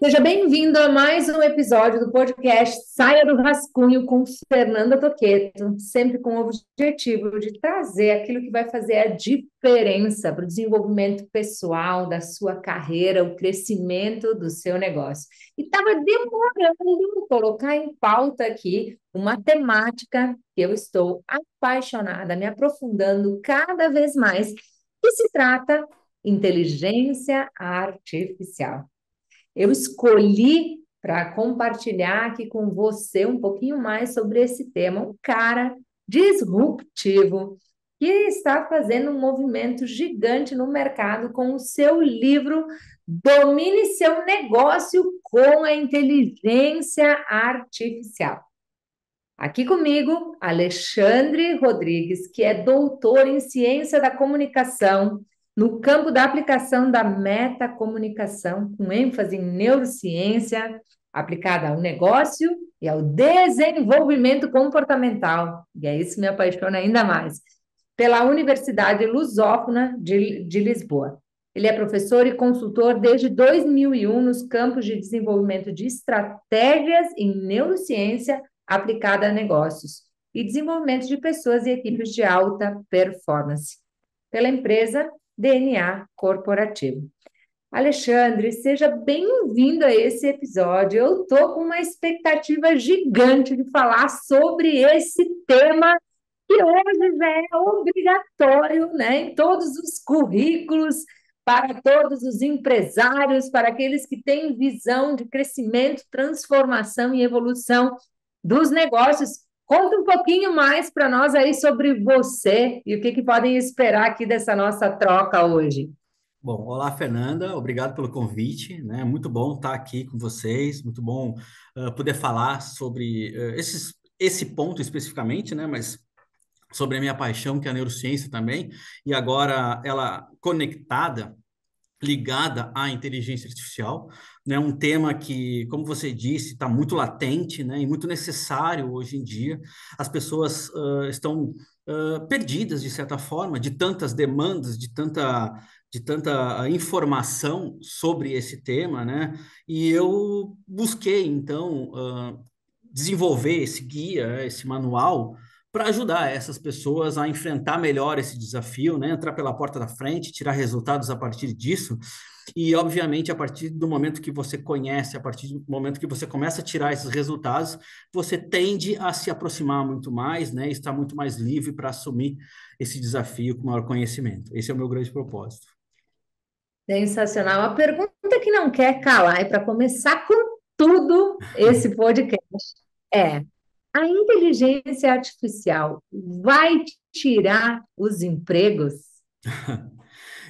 Seja bem-vindo a mais um episódio do podcast Saia do Rascunho com Fernanda Toqueto, sempre com o objetivo de trazer aquilo que vai fazer a diferença para o desenvolvimento pessoal da sua carreira, o crescimento do seu negócio. E estava demorando colocar em pauta aqui uma temática que eu estou apaixonada, me aprofundando cada vez mais, que se trata inteligência artificial. Eu escolhi para compartilhar aqui com você um pouquinho mais sobre esse tema, um cara disruptivo que está fazendo um movimento gigante no mercado com o seu livro Domine seu negócio com a inteligência artificial. Aqui comigo, Alexandre Rodrigues, que é doutor em ciência da comunicação, no campo da aplicação da metacomunicação, com ênfase em neurociência, aplicada ao negócio e ao desenvolvimento comportamental. E é isso que me apaixona ainda mais. Pela Universidade Lusófona de Lisboa. Ele é professor e consultor desde 2001 nos campos de desenvolvimento de estratégias em neurociência aplicada a negócios e desenvolvimento de pessoas e equipes de alta performance, pela empresa DNA Corporativo. Alexandre, seja bem-vindo a esse episódio. Eu estou com uma expectativa gigante de falar sobre esse tema que hoje já é obrigatório, né, em todos os currículos, para todos os empresários, para aqueles que têm visão de crescimento, transformação e evolução dos negócios. Conta um pouquinho mais para nós aí sobre você e o que podem esperar aqui dessa nossa troca hoje. Bom, olá, Fernanda, obrigado pelo convite, né? Muito bom estar aqui com vocês, muito bom poder falar sobre esse ponto especificamente, né? Mas sobre a minha paixão, que é a neurociência também, e agora ela conectada, ligada à inteligência artificial, né? Um tema que, como você disse, está muito latente, né? E muito necessário hoje em dia. As pessoas estão perdidas, de certa forma, de tantas demandas, de tanta informação sobre esse tema, né? E eu busquei, então, desenvolver esse guia, esse manual, para ajudar essas pessoas a enfrentar melhor esse desafio, né? Entrar pela porta da frente, tirar resultados a partir disso. E, obviamente, a partir do momento que você conhece, a partir do momento que você começa a tirar esses resultados, você tende a se aproximar muito mais, né? Estar muito mais livre para assumir esse desafio com maior conhecimento. Esse é o meu grande propósito. Sensacional. A pergunta que não quer calar e para começar com tudo esse podcast é: a inteligência artificial vai tirar os empregos?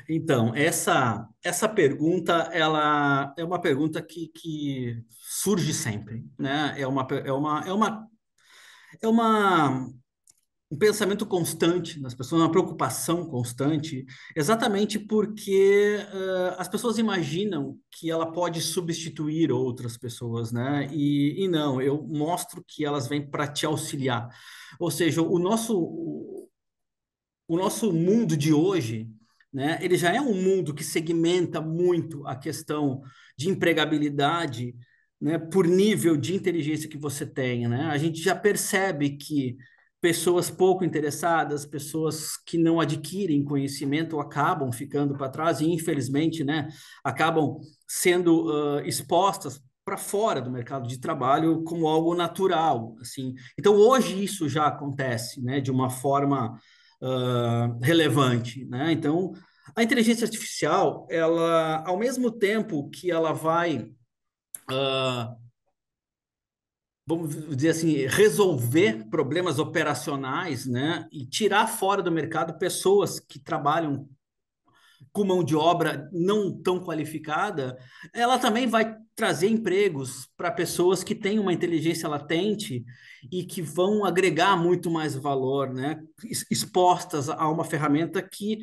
Então, essa pergunta, ela é uma pergunta que surge sempre, né? É um pensamento constante nas pessoas, uma preocupação constante, exatamente porque as pessoas imaginam que ela pode substituir outras pessoas, né? E não, eu mostro que elas vêm para te auxiliar. Ou seja, o nosso mundo de hoje, né, ele já é um mundo que segmenta muito a questão de empregabilidade, né, por nível de inteligência que você tem, né? A gente já percebe que pessoas pouco interessadas, pessoas que não adquirem conhecimento acabam ficando para trás e, infelizmente, né, acabam sendo expostas para fora do mercado de trabalho como algo natural, assim. Então, hoje isso já acontece, né, de uma forma relevante, né? Então, a inteligência artificial, ela, ao mesmo tempo que ela vai, uh, vamos dizer assim, resolver problemas operacionais, né? E tirar fora do mercado pessoas que trabalham com mão de obra não tão qualificada, ela também vai trazer empregos para pessoas que têm uma inteligência latente e que vão agregar muito mais valor, né? Expostas a uma ferramenta que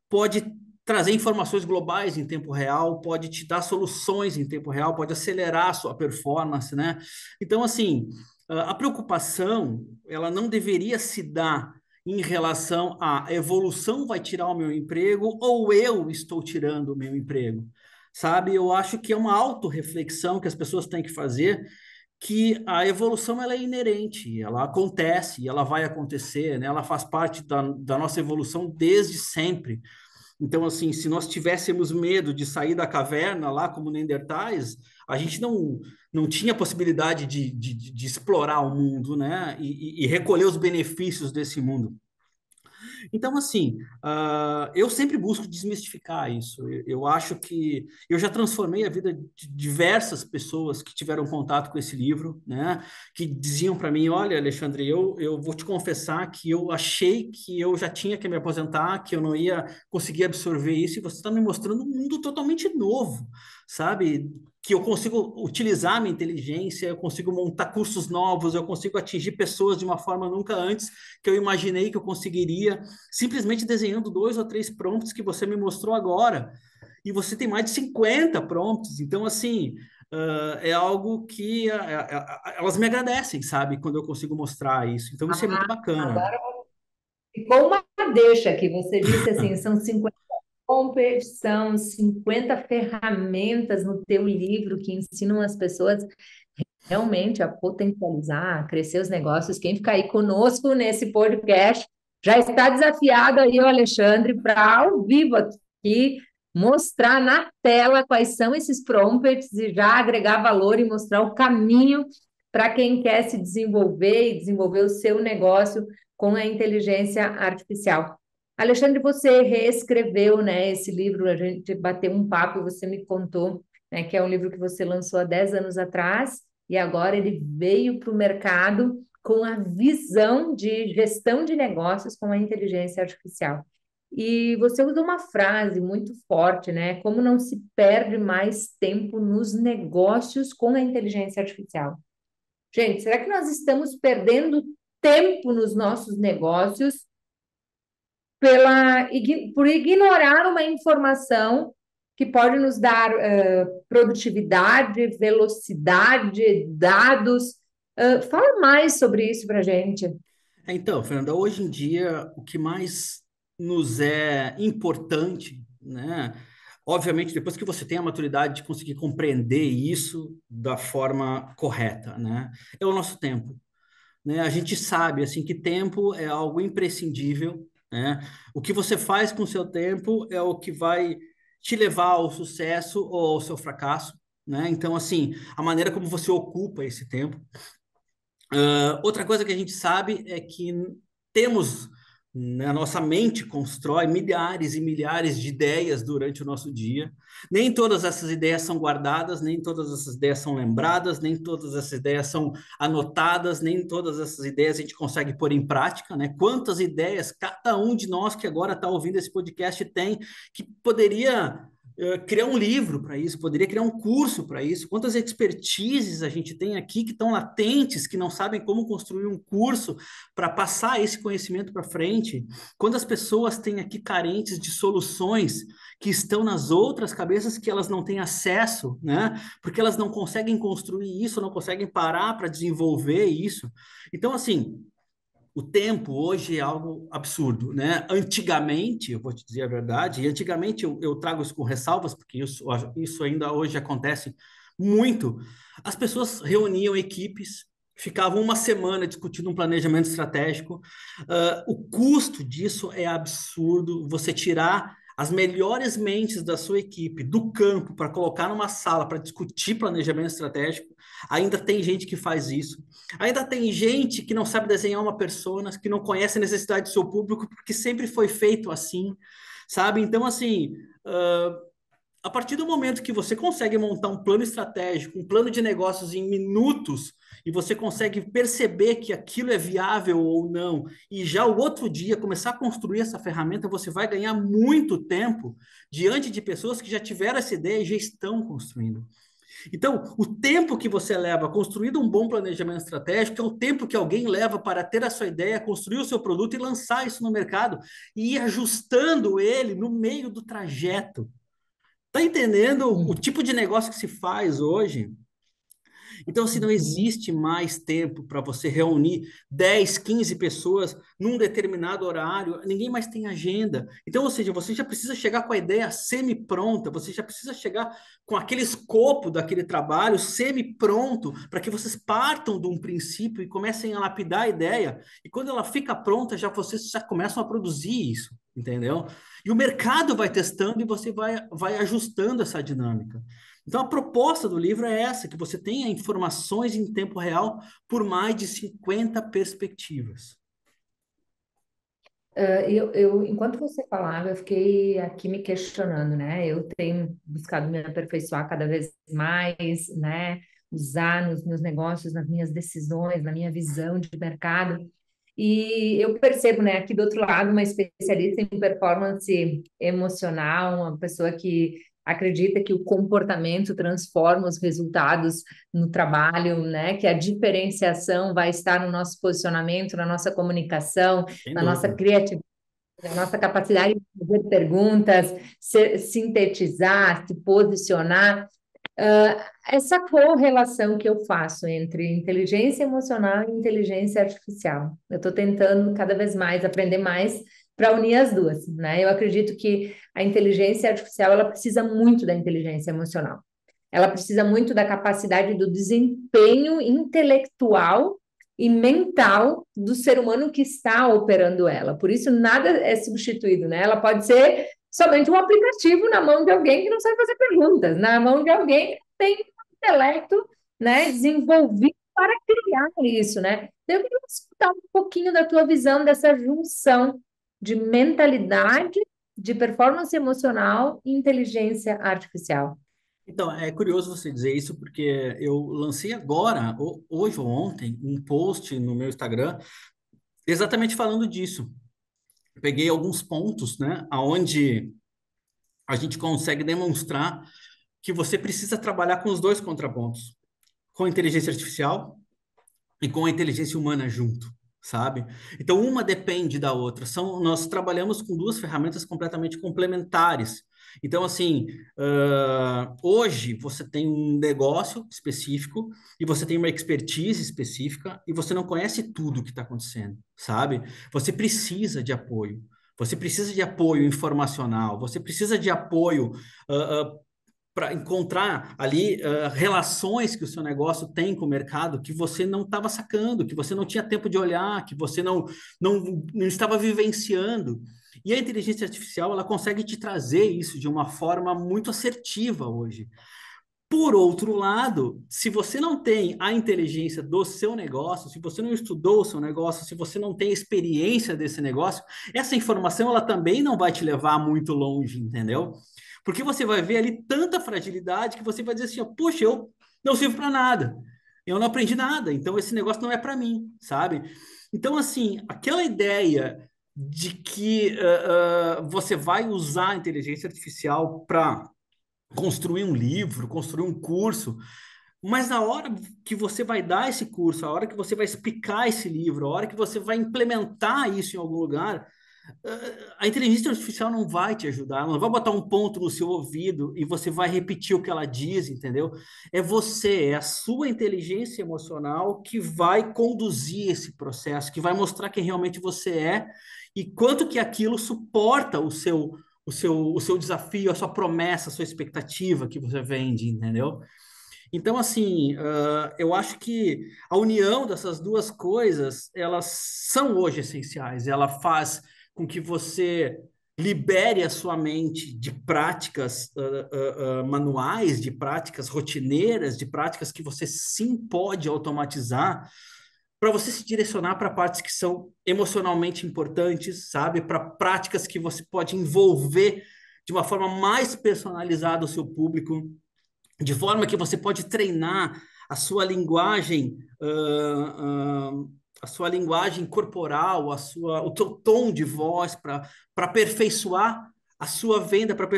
pode trazer informações globais em tempo real, pode te dar soluções em tempo real, pode acelerar a sua performance, né? Então, assim, a preocupação, ela não deveria se dar em relação à evolução vai tirar o meu emprego ou eu estou tirando o meu emprego. sabe? Eu acho que é uma autorreflexão que as pessoas têm que fazer, que a evolução ela é inerente, ela acontece, ela vai acontecer, né? Ela faz parte da nossa evolução desde sempre. Então, assim, se nós tivéssemos medo de sair da caverna lá como Neandertais, a gente não tinha possibilidade de explorar o mundo, né? E recolher os benefícios desse mundo. Então, assim, eu sempre busco desmistificar isso. Eu acho que eu já transformei a vida de diversas pessoas que tiveram contato com esse livro, né? Que diziam para mim: Olha, Alexandre, eu vou te confessar que eu achei que eu já tinha que me aposentar, que eu não ia conseguir absorver isso, e você está me mostrando um mundo totalmente novo, sabe? Que eu consigo utilizar a minha inteligência, eu consigo montar cursos novos, eu consigo atingir pessoas de uma forma nunca antes que eu imaginei que eu conseguiria, simplesmente desenhando 2 ou 3 prompts que você me mostrou agora. E você tem mais de 50 prompts. Então, assim, é algo que elas me agradecem, sabe? Quando eu consigo mostrar isso. Então, isso é muito bacana. Agora ficou uma deixa que você disse assim, são 50 prompts, são 50 ferramentas no teu livro que ensinam as pessoas realmente a potencializar, a crescer os negócios. Quem ficar aí conosco nesse podcast já está desafiado aí, o Alexandre, para ao vivo aqui mostrar na tela quais são esses prompts e já agregar valor e mostrar o caminho para quem quer se desenvolver e desenvolver o seu negócio com a inteligência artificial. Alexandre, você reescreveu, né, esse livro, a gente bateu um papo e você me contou, né, que é um livro que você lançou há 10 anos atrás, e agora ele veio para o mercado com a visão de gestão de negócios com a inteligência artificial. E você usa uma frase muito forte, né? Como não se perde mais tempo nos negócios com a inteligência artificial? Gente, será que nós estamos perdendo tempo nos nossos negócios por ignorar uma informação que pode nos dar produtividade, velocidade, dados? Fala mais sobre isso para a gente. Então, Fernanda, hoje em dia, o que mais nos é importante, né? Obviamente, depois que você tem a maturidade de conseguir compreender isso da forma correta, né? É o nosso tempo, né? A gente sabe, assim, que tempo é algo imprescindível, né? O que você faz com o seu tempo é o que vai te levar ao sucesso ou ao seu fracasso, né? Então, assim, a maneira como você ocupa esse tempo. Outra coisa que a gente sabe é que temos, né, a nossa mente constrói milhares e milhares de ideias durante o nosso dia. Nem todas essas ideias são guardadas, nem todas essas ideias são lembradas, nem todas essas ideias são anotadas, nem todas essas ideias a gente consegue pôr em prática, né? Quantas ideias cada um de nós que agora está ouvindo esse podcast tem que poderia criar um livro para isso, poderia criar um curso para isso. Quantas expertises a gente tem aqui que estão latentes, que não sabem como construir um curso para passar esse conhecimento para frente? Quantas pessoas têm aqui carentes de soluções que estão nas outras cabeças que elas não têm acesso, né? Porque elas não conseguem construir isso, não conseguem parar para desenvolver isso. Então, assim, o tempo hoje é algo absurdo, né? Antigamente, eu vou te dizer a verdade, e antigamente eu trago isso com ressalvas, porque isso ainda hoje acontece muito. As pessoas reuniam equipes, ficavam uma semana discutindo um planejamento estratégico. O custo disso é absurdo. Você tirar as melhores mentes da sua equipe do campo para colocar numa sala para discutir planejamento estratégico. Ainda tem gente que faz isso. Ainda tem gente que não sabe desenhar uma persona, que não conhece a necessidade do seu público, porque sempre foi feito assim, sabe? Então, assim, a partir do momento que você consegue montar um plano estratégico, um plano de negócios em minutos, e você consegue perceber que aquilo é viável ou não, e já o outro dia começar a construir essa ferramenta, você vai ganhar muito tempo diante de pessoas que já tiveram essa ideia e já estão construindo. Então, o tempo que você leva construindo um bom planejamento estratégico é o tempo que alguém leva para ter a sua ideia, construir o seu produto e lançar isso no mercado e ir ajustando ele no meio do trajeto. Tá entendendo o tipo de negócio que se faz hoje? Então, assim, não Uhum. existe mais tempo para você reunir 10, 15 pessoas num determinado horário, ninguém mais tem agenda. Então, ou seja, você já precisa chegar com a ideia semi-pronta, você já precisa chegar com aquele escopo daquele trabalho semi-pronto, para que vocês partam de um princípio e comecem a lapidar a ideia. E quando ela fica pronta, já vocês já começam a produzir isso, entendeu? E o mercado vai testando e você vai ajustando essa dinâmica. Então, a proposta do livro é essa, que você tenha informações em tempo real por mais de 50 perspectivas. Enquanto você falava, eu fiquei aqui me questionando, né? Eu tenho buscado me aperfeiçoar cada vez mais, né? Usar nos meus negócios, nas minhas decisões, na minha visão de mercado. E eu percebo, né, aqui do outro lado, uma especialista em performance emocional, uma pessoa que acredita que o comportamento transforma os resultados no trabalho, né, que a diferenciação vai estar no nosso posicionamento, na nossa comunicação, Sem na nossa dúvida. criatividade, na nossa capacidade de fazer perguntas, sintetizar, se posicionar. Essa correlação que eu faço entre inteligência emocional e inteligência artificial. Eu estou tentando cada vez mais aprender mais para unir as duas, né? Eu acredito que a inteligência artificial ela precisa muito da inteligência emocional. Ela precisa muito da capacidade do desempenho intelectual e mental do ser humano que está operando ela. Por isso, nada é substituído, né? Ela pode ser somente um aplicativo na mão de alguém que não sabe fazer perguntas, na mão de alguém que tem um intelecto, né, desenvolvido para criar isso, né? Então, eu queria escutar um pouquinho da tua visão dessa junção de mentalidade, de performance emocional e inteligência artificial. Então, é curioso você dizer isso, porque eu lancei agora, hoje ou ontem, um post no meu Instagram, exatamente falando disso. Peguei alguns pontos, né, aonde a gente consegue demonstrar que você precisa trabalhar com os dois contrapontos, com a inteligência artificial e com a inteligência humana junto, sabe? Então, uma depende da outra. Nós trabalhamos com duas ferramentas completamente complementares. Então, assim, hoje você tem um negócio específico e você tem uma expertise específica e você não conhece tudo o que está acontecendo, sabe? Você precisa de apoio. Você precisa de apoio informacional, você precisa de apoio para encontrar ali relações que o seu negócio tem com o mercado que você não estava sacando, que você não tinha tempo de olhar, que você não estava vivenciando. E a inteligência artificial, ela consegue te trazer isso de uma forma muito assertiva hoje. Por outro lado, se você não tem a inteligência do seu negócio, se você não estudou o seu negócio, se você não tem experiência desse negócio, essa informação ela também não vai te levar muito longe, entendeu? Porque você vai ver ali tanta fragilidade que você vai dizer assim, ó, poxa, eu não sirvo para nada. Eu não aprendi nada, então esse negócio não é para mim, sabe? Então, assim, aquela ideia de que você vai usar a inteligência artificial para construir um livro, construir um curso, mas na hora que você vai dar esse curso, a hora que você vai explicar esse livro, a hora que você vai implementar isso em algum lugar, a inteligência artificial não vai te ajudar, ela não vai botar um ponto no seu ouvido e você vai repetir o que ela diz, entendeu? É você, é a sua inteligência emocional que vai conduzir esse processo, que vai mostrar quem realmente você é e quanto que aquilo suporta o seu desafio, a sua promessa, a sua expectativa que você vende, entendeu? Então, assim, eu acho que a união dessas duas coisas, elas são hoje essenciais. Ela faz com que você libere a sua mente de práticas manuais, de práticas rotineiras, de práticas que você sim pode automatizar, para você se direcionar para partes que são emocionalmente importantes, sabe? Para práticas que você pode envolver de uma forma mais personalizada o seu público, de forma que você pode treinar a sua linguagem, a sua linguagem corporal, o seu tom de voz para aperfeiçoar a sua venda, para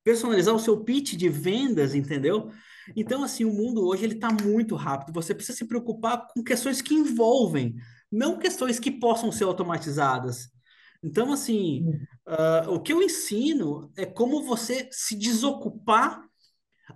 personalizar o seu pitch de vendas, entendeu? Então, assim, o mundo hoje ele está muito rápido. Você precisa se preocupar com questões que envolvem, não questões que possam ser automatizadas. Então, assim, o que eu ensino é como você se desocupar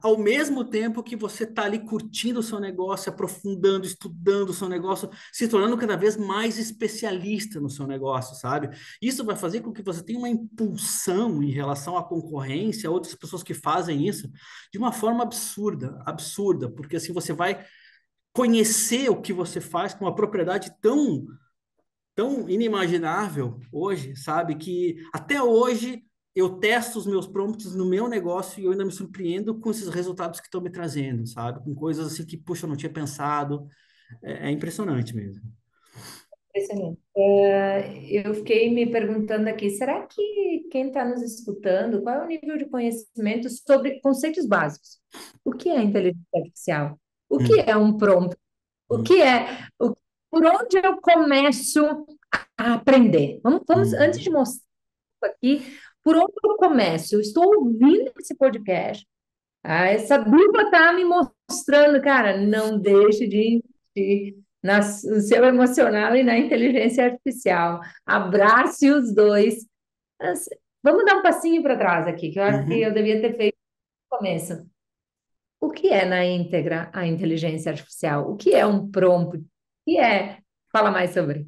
ao mesmo tempo que você está ali curtindo o seu negócio, aprofundando, estudando o seu negócio, se tornando cada vez mais especialista no seu negócio, sabe? Isso vai fazer com que você tenha uma impulsão em relação à concorrência, a outras pessoas que fazem isso, de uma forma absurda, absurda, porque assim você vai conhecer o que você faz com uma propriedade tão inimaginável hoje, sabe? Que até hoje eu testo os meus prompts no meu negócio e eu ainda me surpreendo com esses resultados que estão me trazendo, sabe? Com coisas assim que, puxa, eu não tinha pensado. É impressionante mesmo. Impressionante. Eu fiquei me perguntando aqui, será que quem está nos escutando, qual é o nível de conhecimento sobre conceitos básicos? O que é inteligência artificial? O que Hum, é um prompt? O hum, que é? Por onde eu começo a aprender? Antes de uhum, mostrar aqui, por onde eu começo? Eu estou ouvindo esse podcast. Essa dupla está me mostrando, cara, não deixe de investir no seu emocional e na inteligência artificial. Abrace os dois. Assim, vamos dar um passinho para trás aqui, que eu acho que eu uhum. devia ter feito no começo. O que é na íntegra a inteligência artificial? O que é um prompt? O que é? Fala mais sobre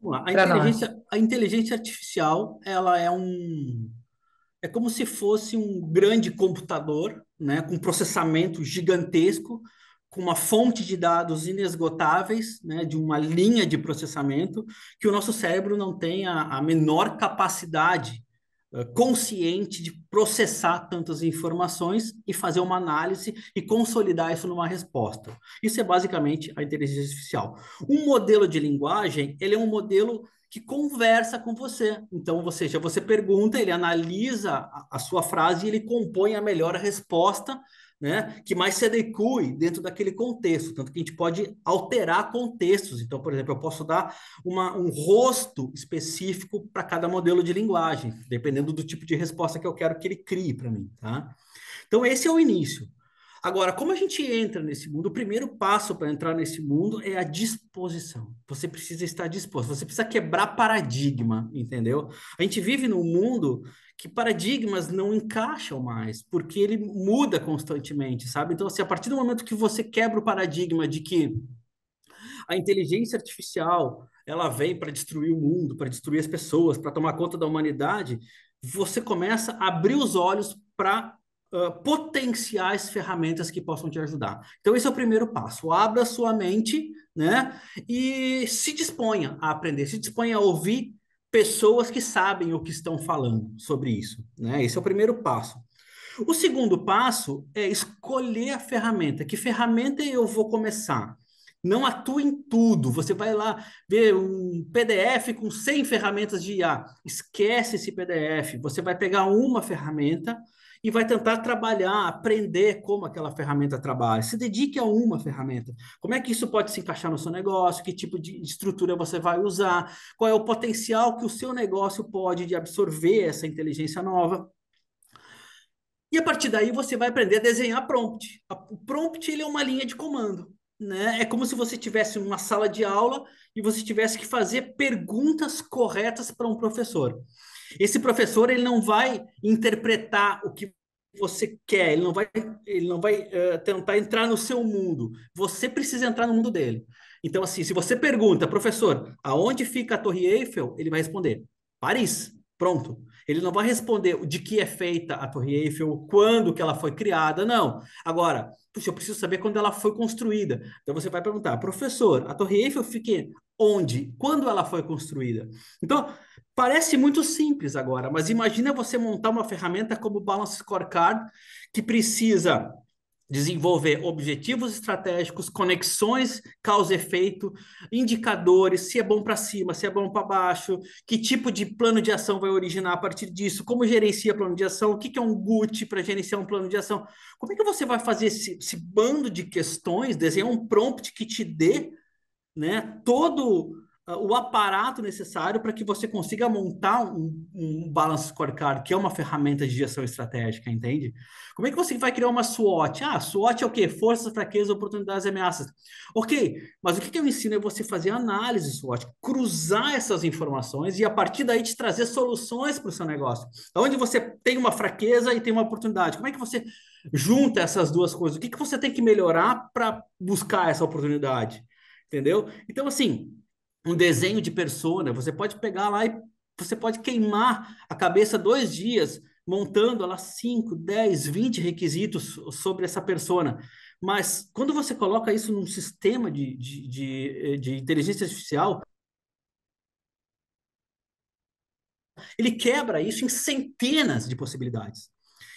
Vamos lá. para nós. A inteligência artificial, ela é como se fosse um grande computador, né, com processamento gigantesco, com uma fonte de dados inesgotáveis, né, de uma linha de processamento, que o nosso cérebro não tem a menor capacidade consciente de processar tantas informações e fazer uma análise e consolidar isso numa resposta. Isso é basicamente a inteligência artificial. Um modelo de linguagem, ele é um modelo que conversa com você. Então, ou seja, você pergunta, ele analisa a sua frase e ele compõe a melhor resposta, né, que mais se adeque dentro daquele contexto. Tanto que a gente pode alterar contextos. Então, por exemplo, eu posso dar um rosto específico para cada modelo de linguagem, dependendo do tipo de resposta que eu quero que ele crie para mim, tá? Então, esse é o início. Agora, como a gente entra nesse mundo, o primeiro passo para entrar nesse mundo é a disposição. Você precisa estar disposto, você precisa quebrar paradigma, entendeu? A gente vive num mundo que paradigmas não encaixam mais, porque ele muda constantemente, sabe? Então, assim, a partir do momento que você quebra o paradigma de que a inteligência artificial ela vem para destruir o mundo, para destruir as pessoas, para tomar conta da humanidade, você começa a abrir os olhos para potenciais ferramentas que possam te ajudar. Então, esse é o primeiro passo. Abra sua mente, né? E se disponha a aprender, se disponha a ouvir pessoas que sabem o que estão falando sobre isso, né? Esse é o primeiro passo. O segundo passo é escolher a ferramenta. Que ferramenta eu vou começar? Não atue em tudo. Você vai lá ver um PDF com 100 ferramentas de IA. Esquece esse PDF. Você vai pegar uma ferramenta e vai tentar trabalhar, aprender como aquela ferramenta trabalha. Se dedique a uma ferramenta. Como é que isso pode se encaixar no seu negócio? Que tipo de estrutura você vai usar? Qual é o potencial que o seu negócio pode de absorver essa inteligência nova? E a partir daí você vai aprender a desenhar prompt. O prompt ele é uma linha de comando, né? É como se você tivesse uma sala de aula e você tivesse que fazer perguntas corretas para um professor. Esse professor ele não vai interpretar o que você quer, ele não vai tentar entrar no seu mundo. Você precisa entrar no mundo dele. Então, assim, se você pergunta, professor, aonde fica a Torre Eiffel? Ele vai responder, Paris. Pronto. Ele não vai responder de que é feita a Torre Eiffel, quando que ela foi criada, não. Agora, puxa, eu preciso saber quando ela foi construída. Então você vai perguntar, professor, a Torre Eiffel fica onde? Quando ela foi construída? Então, parece muito simples agora, mas imagina você montar uma ferramenta como o Balance Scorecard, que precisa desenvolver objetivos estratégicos, conexões causa-efeito, indicadores, se é bom para cima, se é bom para baixo, que tipo de plano de ação vai originar a partir disso, como gerencia plano de ação, o que é um GUT para gerenciar um plano de ação. Como é que você vai fazer esse bando de questões, desenhar um prompt que te dê, né, todo o aparato necessário para que você consiga montar um Balance Scorecard, que é uma ferramenta de gestão estratégica, entende? Como é que você vai criar uma SWOT? Ah, SWOT é o quê? Forças, fraquezas, oportunidades e ameaças. Ok, mas o que eu ensino é você fazer análise SWOT, cruzar essas informações e a partir daí te trazer soluções para o seu negócio. Onde você tem uma fraqueza e tem uma oportunidade. Como é que você junta essas duas coisas? O que você tem que melhorar para buscar essa oportunidade? Entendeu? Então, assim, um desenho de persona, você pode pegar lá e você pode queimar a cabeça 2 dias montando lá 5, 10, 20 requisitos sobre essa persona. Mas quando você coloca isso num sistema de inteligência artificial, ele quebra isso em centenas de possibilidades.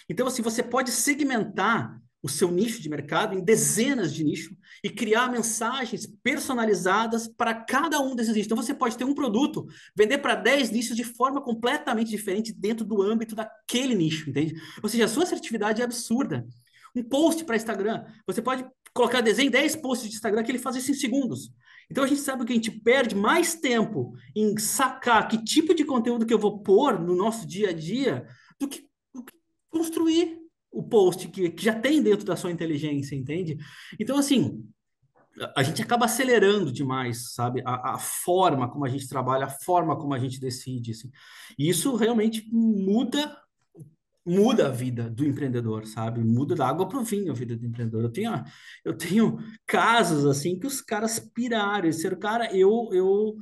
Então, assim, você pode segmentar o seu nicho de mercado em dezenas de nichos e criar mensagens personalizadas para cada um desses nichos. Então, você pode ter um produto, vender para 10 nichos de forma completamente diferente dentro do âmbito daquele nicho, entende? Ou seja, a sua assertividade é absurda. Um post para Instagram, você pode colocar desenho 10 posts de Instagram que ele faz isso em segundos. Então a gente sabe que a gente perde mais tempo em sacar que tipo de conteúdo que eu vou pôr no nosso dia a dia do que construir o post que já tem dentro da sua inteligência, entende? Então, assim, a gente acaba acelerando demais, sabe? A forma como a gente trabalha, a forma como a gente decide, assim. E isso realmente muda a vida do empreendedor, sabe? Muda da água para o vinho a vida do empreendedor. Eu tenho casos, assim, que os caras piraram. Eles disseram, cara, eu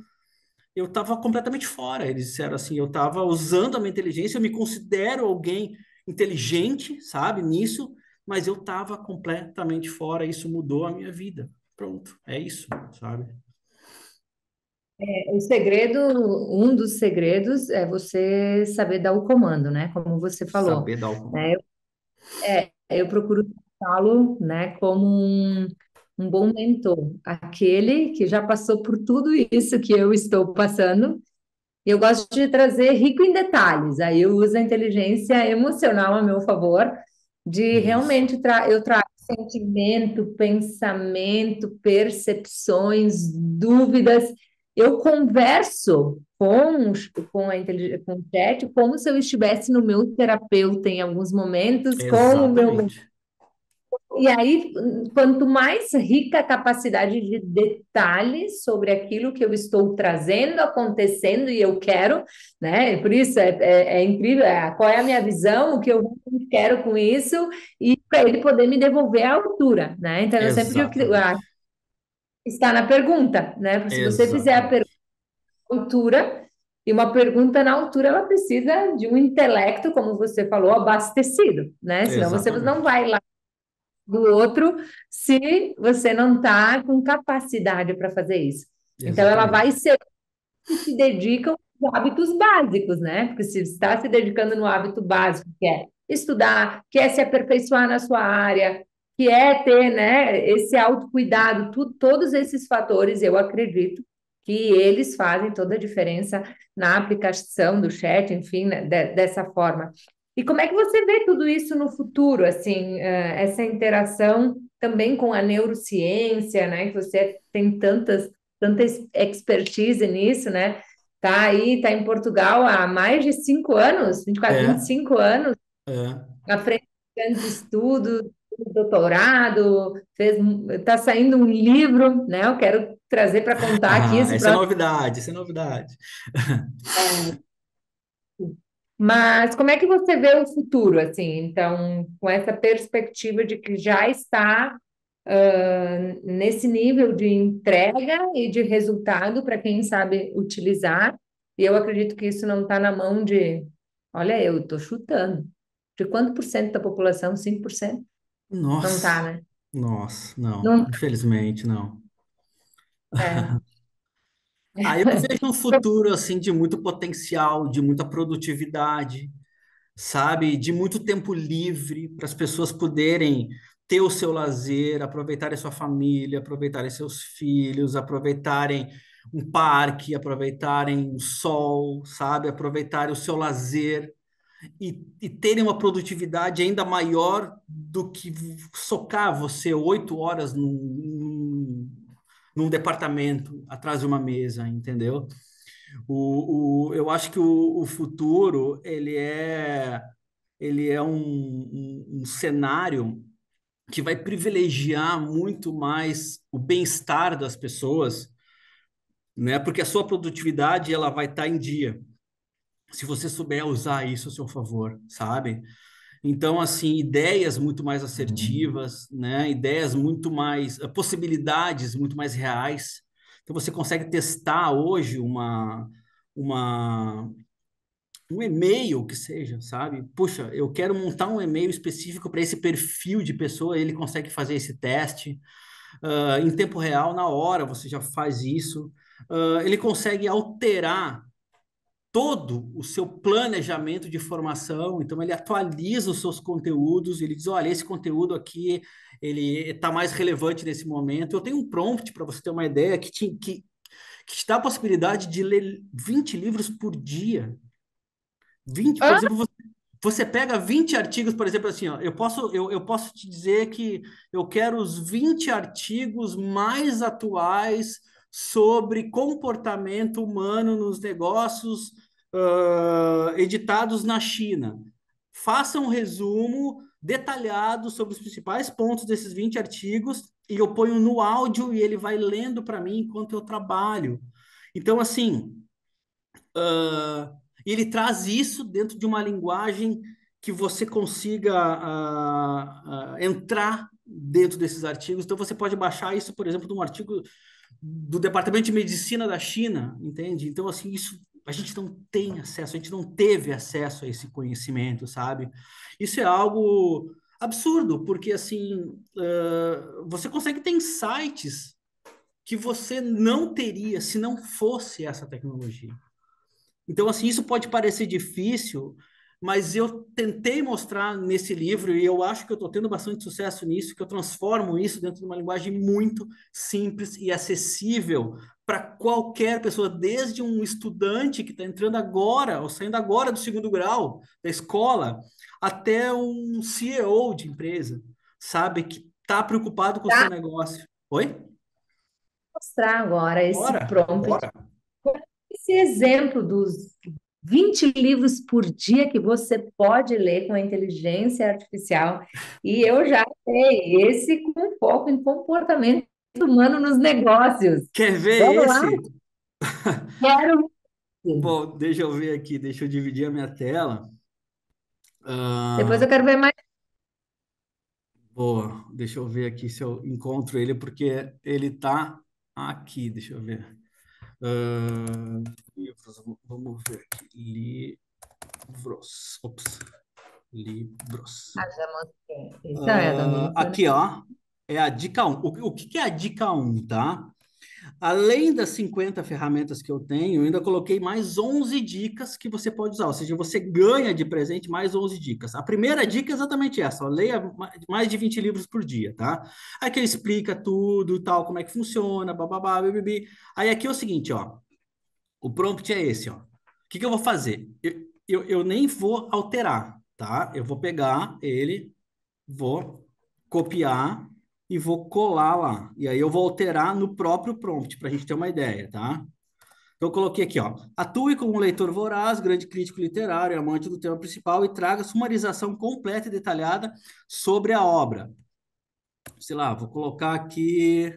estava completamente fora. Eles disseram assim, eu estava usando a minha inteligência, eu me considero alguém inteligente, sabe, nisso, mas eu estava completamente fora, isso mudou a minha vida. Pronto, é isso, sabe? O segredo, um dos segredos é você saber dar o comando, né? Como você falou, Saber dar o comando. né? Eu procuro tratá-lo, né, como um bom mentor, aquele que já passou por tudo isso que eu estou passando. E eu gosto de trazer rico em detalhes. Aí eu uso a inteligência emocional a meu favor, de Isso, realmente eu trago sentimento, pensamento, percepções, dúvidas. Eu converso com o chat como se eu estivesse no meu terapeuta em alguns momentos, com o meu exatamente. e aí, quanto mais rica a capacidade de detalhes sobre aquilo que eu estou trazendo, acontecendo e eu quero, né? Por isso é incrível, qual é a minha visão, o que eu realmente quero com isso, e para ele poder me devolver à altura, né? Então, eu sempre digo que Exatamente. está na pergunta, né? Porque se você fizer a pergunta Exatamente. à altura, e uma pergunta na altura, ela precisa de um intelecto, como você falou, abastecido, né? Senão você não Exatamente. vai do outro se você não está com capacidade para fazer isso. Então, ela vai Exatamente. ser que se dedicam aos hábitos básicos, né? Porque se está se dedicando no hábito básico, que é estudar, que é se aperfeiçoar na sua área, que é ter, né, esse autocuidado, todos esses fatores, eu acredito que eles fazem toda a diferença na aplicação do chat, enfim, né, dessa forma. E como é que você vê tudo isso no futuro, assim, essa interação também com a neurociência, né, que você tem tanta expertise nisso, né? Tá aí, tá em Portugal há mais de 5 anos, 24, É, 25 anos, é. à frente de grandes estudos, doutorado, tá saindo um livro, né? Eu quero trazer para contar aqui Ah, esse essa é próximo. novidade, essa é novidade. Mas como é que você vê o futuro, assim? Então, com essa perspectiva de que já está nesse nível de entrega e de resultado para quem sabe utilizar. E eu acredito que isso não está na mão de, olha, eu estou chutando. De quanto por cento da população? 5%? Não Nossa, está, né? nossa, não, Não, infelizmente não. é. Aí eu vejo um futuro assim de muito potencial, de muita produtividade, sabe? De muito tempo livre para as pessoas poderem ter o seu lazer, aproveitarem sua família, aproveitarem seus filhos, aproveitarem um parque, aproveitarem o sol, sabe? Aproveitarem o seu lazer e terem uma produtividade ainda maior do que socar você 8 horas num departamento, atrás de uma mesa, entendeu? Eu acho que o futuro, ele é um cenário que vai privilegiar muito mais o bem-estar das pessoas, né? Porque a sua produtividade, ela vai estar em dia, se você souber usar isso a seu favor, sabe? Então, assim, ideias muito mais assertivas, né? Ideias muito mais, possibilidades muito mais reais. Então, você consegue testar hoje uma, um e-mail que seja, sabe? Puxa, eu quero montar um e-mail específico para esse perfil de pessoa, ele consegue fazer esse teste. Em tempo real, na hora, você já faz isso. Ele consegue alterar todo o seu planejamento de formação, então ele atualiza os seus conteúdos, ele diz, olha, esse conteúdo aqui, ele está mais relevante nesse momento. Eu tenho um prompt para você ter uma ideia que te dá a possibilidade de ler 20 livros por dia. 20, por Ah, exemplo, você pega 20 artigos, por exemplo, assim, ó, eu posso te dizer que eu quero os 20 artigos mais atuais sobre comportamento humano nos negócios, editados na China. Faça um resumo detalhado sobre os principais pontos desses 20 artigos e eu ponho no áudio e ele vai lendo para mim enquanto eu trabalho. Então, assim, e ele traz isso dentro de uma linguagem que você consiga entrar dentro desses artigos. Então, você pode baixar isso, por exemplo, de um artigo do Departamento de Medicina da China, entende? Então, assim, isso a gente não tem acesso, a gente não teve acesso a esse conhecimento, sabe? Isso é algo absurdo, porque, assim, você consegue ter insights que você não teria se não fosse essa tecnologia. Então, assim, isso pode parecer difícil, mas eu tentei mostrar nesse livro, e eu acho que eu estou tendo bastante sucesso nisso, que eu transformo isso dentro de uma linguagem muito simples e acessível para qualquer pessoa, desde um estudante que está entrando agora, ou saindo agora do segundo grau da escola, até um CEO de empresa, sabe, que está preocupado com o seu tá. negócio. Oi? Mostrar agora esse Bora, prompt, bora. esse exemplo dos 20 livros por dia que você pode ler com a inteligência artificial. E eu já sei, esse com foco em comportamento humano nos negócios. Quer ver Vamos lá? esse? Quero ver. Bom, deixa eu ver aqui, deixa eu dividir a minha tela. Depois Ah, eu quero ver mais. boa, deixa eu ver aqui se eu encontro ele, porque ele tá aqui, deixa eu ver. Livros, vamos ver aqui. Livros, ops, livros. Ah, já mostrei. Esse é da Melissa, né? Aqui, ó, é a dica 1. O que que é a dica 1, tá? Além das 50 ferramentas que eu tenho, eu ainda coloquei mais 11 dicas que você pode usar. Ou seja, você ganha de presente mais 11 dicas. A primeira dica é exatamente essa: ó, leia mais de 20 livros por dia, tá? Aí que ele explica tudo, tal, como é que funciona, bababá, bibibi. Aí aqui é o seguinte, ó. O prompt é esse, ó. O que que eu vou fazer? Eu nem vou alterar, tá? Eu vou pegar ele, vou copiar e vou colar lá. E aí eu vou alterar no próprio prompt, para a gente ter uma ideia, tá? Então eu coloquei aqui, ó. Atue como um leitor voraz, grande crítico literário, amante do tema principal e traga sumarização completa e detalhada sobre a obra. Sei lá, vou colocar aqui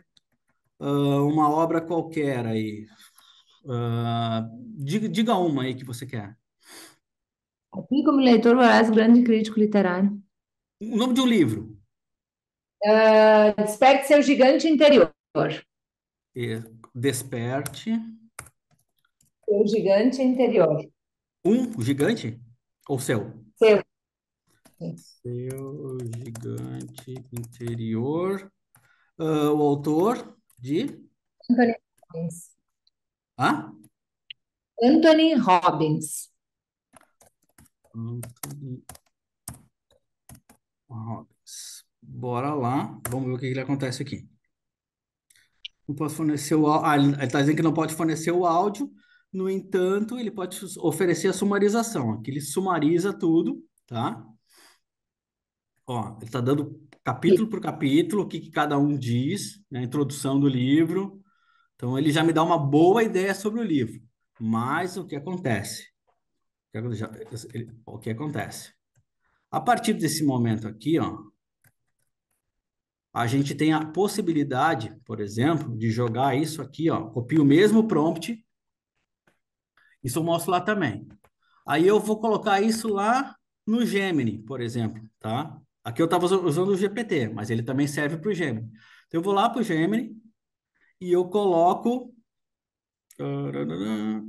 uma obra qualquer aí. Diga uma aí que você quer. Aqui como leitor voraz, grande crítico literário. O nome de um livro. Desperte seu gigante interior. E Desperte Seu gigante interior. um gigante ou seu? Seu. Seu gigante interior. O autor de. Anthony Robbins. Ah? Anthony Robbins. Anthony Robbins. Bora lá. Vamos ver o que que acontece aqui. Não posso fornecer o áudio. Ele está dizendo que não pode fornecer o áudio. No entanto, ele pode oferecer a sumarização. Aqui ele sumariza tudo, tá? Ó, ele está dando capítulo por capítulo o que que cada um diz, né? A introdução do livro. Então, ele já me dá uma boa ideia sobre o livro. Mas o que acontece? O que acontece? A partir desse momento aqui, ó, a gente tem a possibilidade, por exemplo, de jogar isso aqui, ó, copio o mesmo prompt, isso eu mostro lá também. Aí eu vou colocar isso lá no Gemini, por exemplo, tá? Aqui eu estava usando o GPT, mas ele também serve para o Gemini. Então eu vou lá para o Gemini e eu coloco.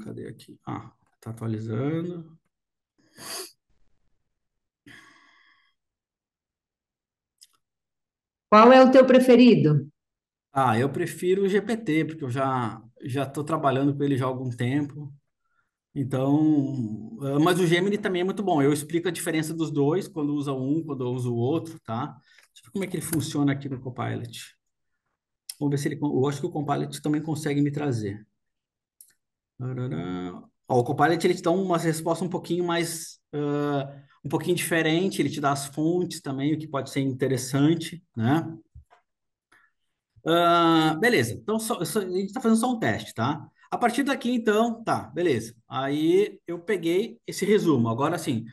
Cadê aqui? Ah, tá atualizando. Qual é o teu preferido? Ah, eu prefiro o GPT, porque eu já estou trabalhando com ele já há algum tempo. Então, mas o Gemini também é muito bom. Eu explico a diferença dos dois, quando usa um, quando eu uso o outro, tá? Deixa eu ver como é que ele funciona aqui no Copilot. Vamos ver se ele. Eu acho que o Copilot também consegue me trazer. Tarará. Ó, o Copilot ele te dá uma resposta um pouquinho mais. Um pouquinho diferente, ele te dá as fontes também, o que pode ser interessante, né? Beleza, então a gente está fazendo só um teste, tá? A partir daqui, então, tá, beleza. Aí eu peguei esse resumo. Agora sim,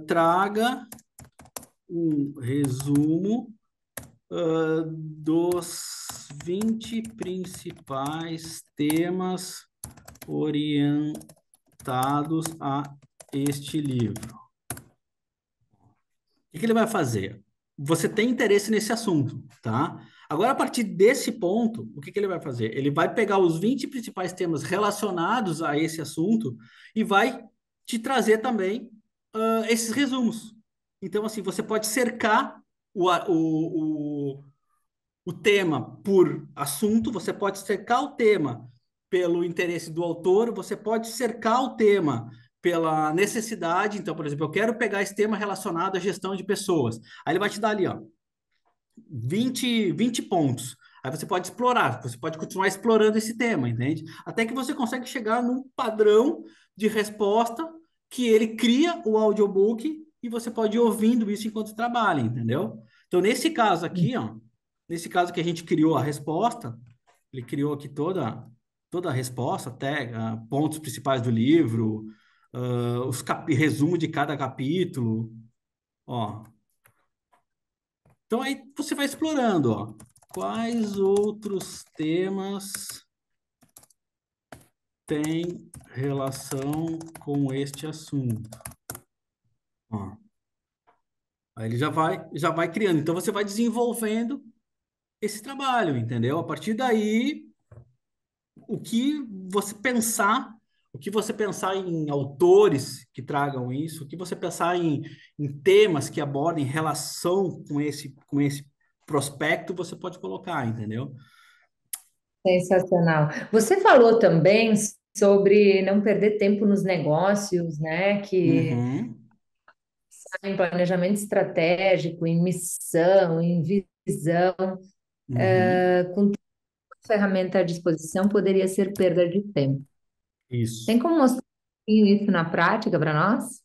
traga um resumo dos 20 principais temas orientados a este livro. O que ele vai fazer? Você tem interesse nesse assunto, tá? Agora, a partir desse ponto, o que ele vai fazer? Ele vai pegar os 20 principais temas relacionados a esse assunto e vai te trazer também esses resumos. Então, assim, você pode cercar o tema por assunto, você pode cercar o tema pelo interesse do autor, você pode cercar o tema pela necessidade. Então, por exemplo, eu quero pegar esse tema relacionado à gestão de pessoas. Aí ele vai te dar ali, ó, 20 pontos. Aí você pode explorar, você pode continuar explorando esse tema, entende? Até que você consegue chegar num padrão de resposta que ele cria o audiobook e você pode ir ouvindo isso enquanto trabalha, entendeu? Então, nesse caso aqui, ó, nesse caso que a gente criou a resposta, ele criou aqui toda a resposta, até pontos principais do livro, resumo de cada capítulo, ó. Então aí você vai explorando, ó. Quais outros temas têm relação com este assunto? Ó. Aí ele já vai criando. Então você vai desenvolvendo esse trabalho, entendeu? A partir daí, o que você pensar, o que você pensar em autores que tragam isso, o que você pensar em temas que abordem relação com esse prospecto, você pode colocar, entendeu? Sensacional. Você falou também sobre não perder tempo nos negócios, né? Que Uhum, em planejamento estratégico, em missão, em visão, uhum, com toda a ferramenta à disposição, poderia ser perda de tempo. Tem isso. como mostrar um pouquinho isso na prática para nós?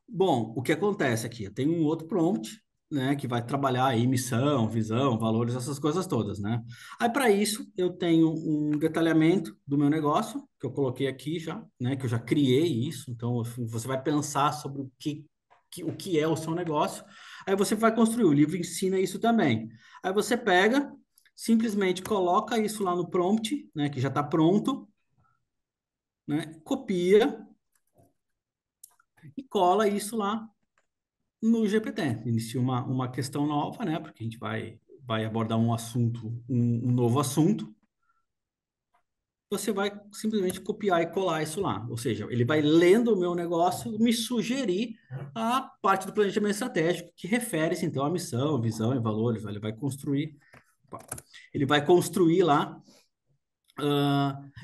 Bom, o que acontece aqui? Eu tenho um outro prompt, né, que vai trabalhar aí missão, visão, valores, essas coisas todas, né? Aí, para isso, eu tenho um detalhamento do meu negócio, que eu coloquei aqui já, né, que eu já criei isso. Então, assim, você vai pensar sobre o que é o seu negócio. Aí você vai construir. O livro ensina isso também. Aí você pega, simplesmente coloca isso lá no prompt, né, que já está pronto, né? Copia e cola isso lá no GPT. Inicia uma questão nova, né? Porque a gente vai abordar um assunto, um novo assunto. Você vai simplesmente copiar e colar isso lá. Ou seja, ele vai lendo o meu negócio, me sugerir a parte do planejamento estratégico que refere-se então à missão, visão e valores. Ele vai construir lá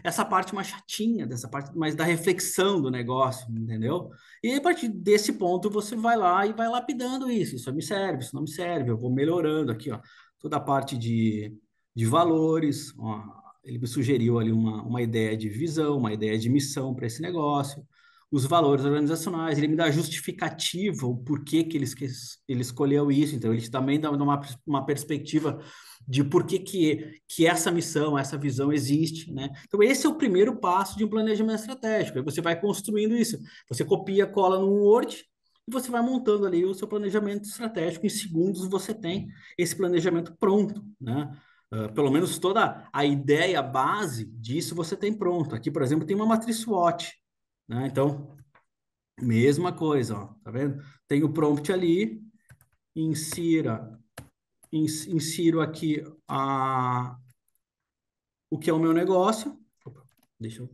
essa parte mais chatinha, dessa parte mais da reflexão do negócio, entendeu? E aí, a partir desse ponto você vai lá e vai lapidando isso. Isso me serve, isso não me serve. Eu vou melhorando aqui, ó, toda a parte de valores. Ó, ele me sugeriu ali uma ideia de visão, uma ideia de missão para esse negócio, os valores organizacionais, ele me dá justificativa, o porquê que ele escolheu isso. Então, ele também dá uma perspectiva de por que essa missão, essa visão existe, né? Então, esse é o primeiro passo de um planejamento estratégico. Aí você vai construindo isso. Você copia, cola no Word e você vai montando ali o seu planejamento estratégico. Em segundos, você tem esse planejamento pronto, né? Pelo menos toda a ideia base disso você tem pronto. Aqui, por exemplo, tem uma matriz SWOT, né? Então, mesma coisa, ó, tá vendo? Tem o prompt ali, insira, insiro aqui o que é o meu negócio. Opa, deixa eu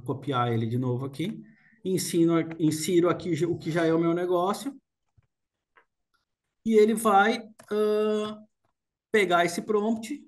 copiar ele de novo aqui. Insiro aqui o que já é o meu negócio e ele vai pegar esse prompt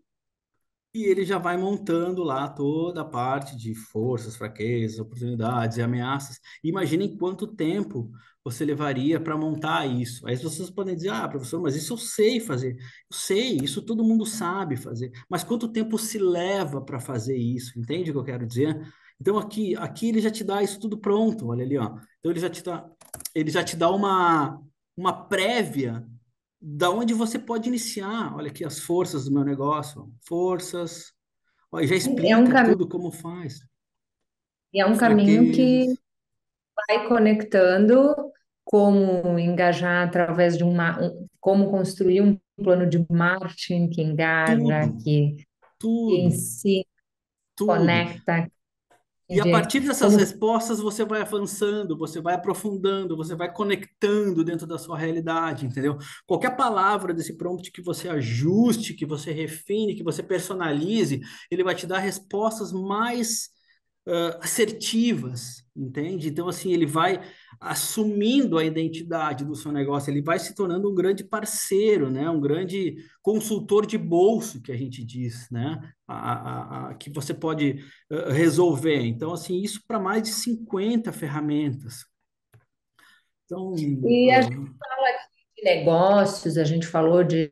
e ele já vai montando lá toda a parte de forças, fraquezas, oportunidades e ameaças. Imaginem quanto tempo você levaria para montar isso. Aí as pessoas podem dizer, ah, professor, mas isso eu sei fazer. Eu sei, isso todo mundo sabe fazer. Mas quanto tempo se leva para fazer isso? Entende o que eu quero dizer? Então aqui ele já te dá isso tudo pronto, olha ali, ó. Então ele já te dá uma prévia da onde você pode iniciar. Olha aqui as forças do meu negócio, forças, olha, já É um explica caminho, tudo como faz, é um caminho que fraquezas, vai conectando como engajar através de como construir um plano de marketing que engaja, tudo, que tudo, ensina, tudo. conecta, E a entende? partir dessas Como respostas, você vai avançando, você vai aprofundando, você vai conectando dentro da sua realidade, entendeu? Qualquer palavra desse prompt que você ajuste, que você refine, que você personalize, ele vai te dar respostas mais assertivas, entende? Então, assim, ele vai assumindo a identidade do seu negócio, ele vai se tornando um grande parceiro, né? Um grande consultor de bolso, que a gente diz, né? Que você pode resolver. Então, assim, isso para mais de 50 ferramentas. Então, e a gente fala aqui de negócios, a gente falou de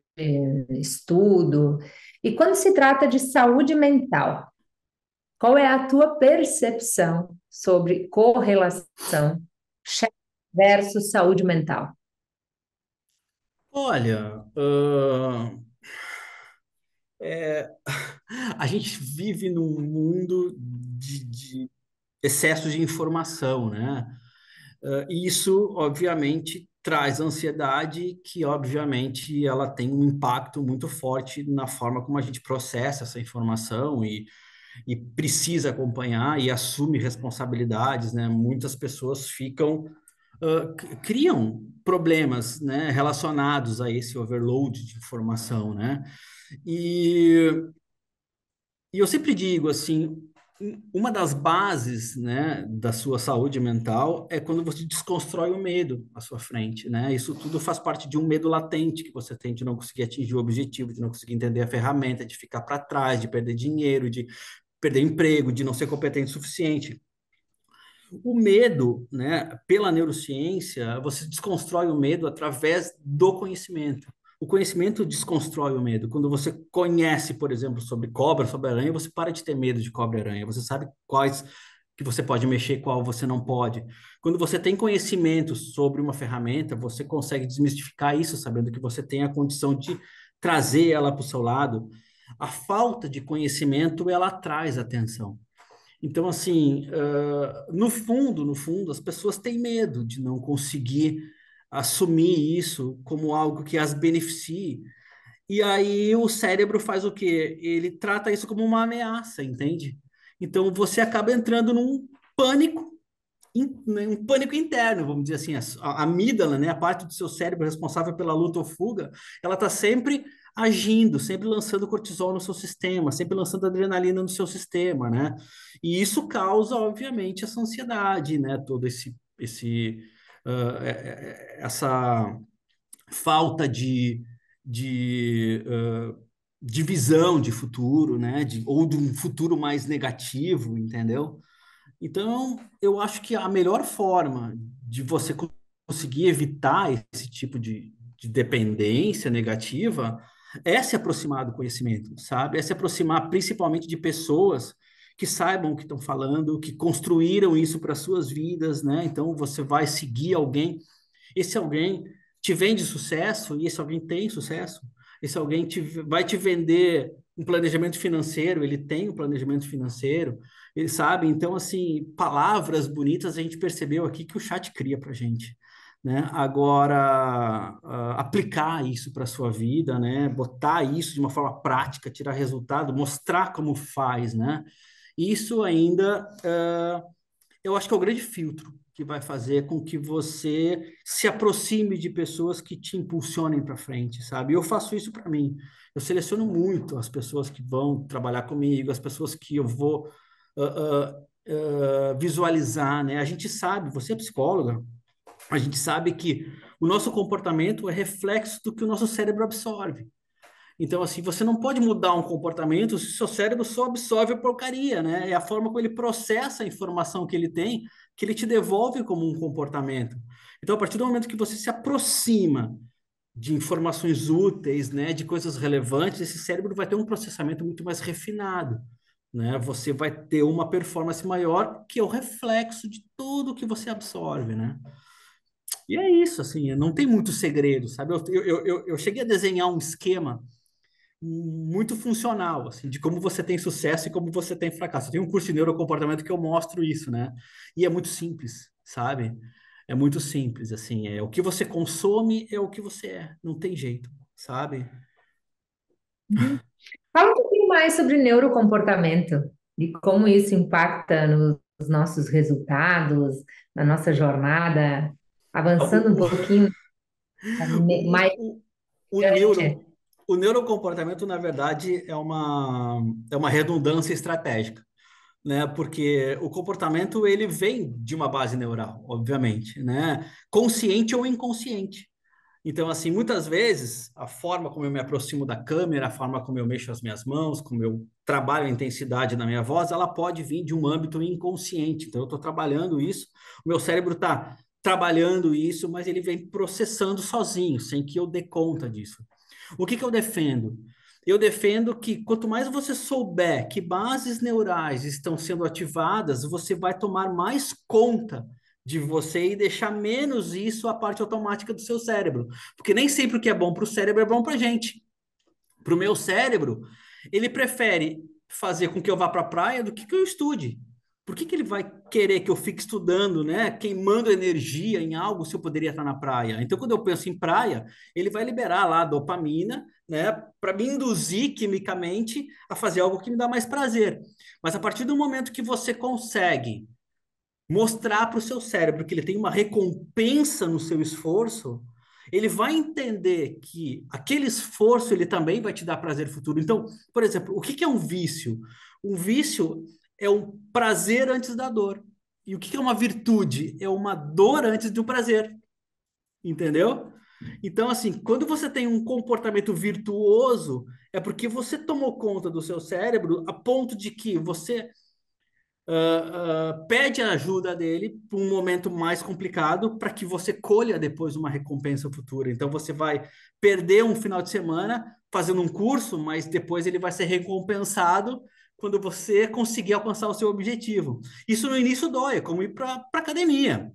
estudo, e quando se trata de saúde mental, qual é a tua percepção sobre correlação chefe versus saúde mental? olha, a gente vive num mundo de excessos de informação, né? E isso, obviamente, traz ansiedade, que, obviamente, ela tem um impacto muito forte na forma como a gente processa essa informação e precisa acompanhar e assume responsabilidades, né? Muitas pessoas criam problemas, né, relacionados a esse overload de informação, né? E e eu sempre digo assim, uma das bases, né, da sua saúde mental é quando você desconstrói o medo à sua frente, né? Isso tudo faz parte de um medo latente que você tem de não conseguir atingir o objetivo, de não conseguir entender a ferramenta, de ficar para trás, de perder dinheiro, de perder emprego, de não ser competente o suficiente. O medo, né, pela neurociência, você desconstrói o medo através do conhecimento. O conhecimento desconstrói o medo. Quando você conhece, por exemplo, sobre cobra, sobre aranha, você para de ter medo de cobra e aranha. Você sabe quais que você pode mexer, qual você não pode. Quando você tem conhecimento sobre uma ferramenta, você consegue desmistificar isso, sabendo que você tem a condição de trazer ela para o seu lado. A falta de conhecimento, ela traz atenção. Então, assim, no fundo, as pessoas têm medo de não conseguir assumir isso como algo que as beneficie. E aí o cérebro faz o quê? Ele trata isso como uma ameaça, entende? Então você acaba entrando num pânico, né, um pânico interno, vamos dizer assim, a amígdala, né, a parte do seu cérebro responsável pela luta ou fuga, ela está sempre agindo, sempre lançando cortisol no seu sistema, sempre lançando adrenalina no seu sistema, né? E isso causa, obviamente, essa ansiedade, né? Todo essa falta de visão de futuro, né? Ou de um futuro mais negativo, entendeu? Então, eu acho que a melhor forma de você conseguir evitar esse tipo de dependência negativa é se aproximar do conhecimento, sabe? É se aproximar principalmente de pessoas que saibam o que estão falando, que construíram isso para suas vidas, né? Então você vai seguir alguém, esse alguém te vende sucesso e esse alguém tem sucesso. Esse alguém vai te vender um planejamento financeiro, ele tem um planejamento financeiro, ele sabe. Então, assim, palavras bonitas a gente percebeu aqui que o chat cria para gente. Né? Agora, aplicar isso para a sua vida, né? Botar isso de uma forma prática, tirar resultado, mostrar como faz, né? Isso ainda, eu acho que é o grande filtro que vai fazer com que você se aproxime de pessoas que te impulsionem para frente, sabe? Eu faço isso para mim. Eu seleciono muito as pessoas que vão trabalhar comigo, as pessoas que eu vou visualizar, né? A gente sabe, você é psicóloga, a gente sabe que o nosso comportamento é reflexo do que o nosso cérebro absorve. Então, assim, você não pode mudar um comportamento se o seu cérebro só absorve a porcaria, né? É a forma como ele processa a informação que ele tem, que ele te devolve como um comportamento. Então, a partir do momento que você se aproxima de informações úteis, né, de coisas relevantes, esse cérebro vai ter um processamento muito mais refinado, né? Você vai ter uma performance maior, que é o reflexo de tudo que você absorve, né? E é isso, assim, não tem muito segredo, sabe? Eu cheguei a desenhar um esquema muito funcional, assim, de como você tem sucesso e como você tem fracasso. Tem um curso de neurocomportamento que eu mostro isso, né? E é muito simples, sabe? É muito simples, assim, é o que você consome é o que você é, não tem jeito, sabe? Uhum. Fala um pouquinho mais sobre neurocomportamento e como isso impacta nos nossos resultados, na nossa jornada, avançando um O, o, pouquinho mais o, o adiante. neuro, o neurocomportamento, na verdade, é uma redundância estratégica, né? Porque o comportamento ele vem de uma base neural, obviamente, né? Consciente ou inconsciente. Então, assim, muitas vezes a forma como eu me aproximo da câmera, a forma como eu mexo as minhas mãos, como eu trabalho a intensidade na minha voz, ela pode vir de um âmbito inconsciente. Então, eu estou trabalhando isso, o meu cérebro está trabalhando isso, mas ele vem processando sozinho, sem que eu dê conta disso. O que que eu defendo? Eu defendo que quanto mais você souber que bases neurais estão sendo ativadas, você vai tomar mais conta de você e deixar menos isso a parte automática do seu cérebro. Porque nem sempre o que é bom para o cérebro é bom para a gente. Para o meu cérebro, ele prefere fazer com que eu vá para a praia do que eu estude. Por que que ele vai querer que eu fique estudando, né? Queimando energia em algo se eu poderia estar na praia? Então, quando eu penso em praia, ele vai liberar lá a dopamina, né? Para me induzir quimicamente a fazer algo que me dá mais prazer. Mas a partir do momento que você consegue mostrar para o seu cérebro que ele tem uma recompensa no seu esforço, ele vai entender que aquele esforço ele também vai te dar prazer futuro. Então, por exemplo, o que que é um vício? Um vício é um prazer antes da dor. E o que que é uma virtude? É uma dor antes do prazer. Entendeu? Então, assim, quando você tem um comportamento virtuoso, é porque você tomou conta do seu cérebro a ponto de que você pede a ajuda dele para um momento mais complicado para que você colha depois uma recompensa futura. Então você vai perder um final de semana fazendo um curso, mas depois ele vai ser recompensado quando você conseguir alcançar o seu objetivo. Isso no início dói, é como ir para academia.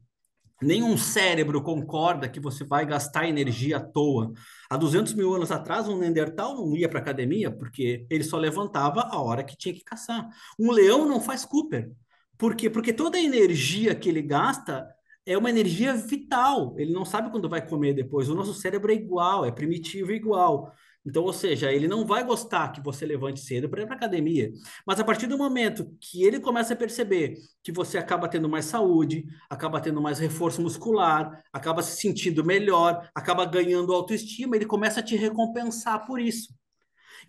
Nenhum cérebro concorda que você vai gastar energia à toa. Há 200 mil anos atrás, um Neandertal não ia para academia porque ele só levantava a hora que tinha que caçar. Um leão não faz Cooper. Por quê? Porque toda a energia que ele gasta é uma energia vital. Ele não sabe quando vai comer depois. O nosso cérebro é igual, é primitivo e igual. Então, ou seja, ele não vai gostar que você levante cedo para ir para academia. Mas a partir do momento que ele começa a perceber que você acaba tendo mais saúde, acaba tendo mais reforço muscular, acaba se sentindo melhor, acaba ganhando autoestima, ele começa a te recompensar por isso.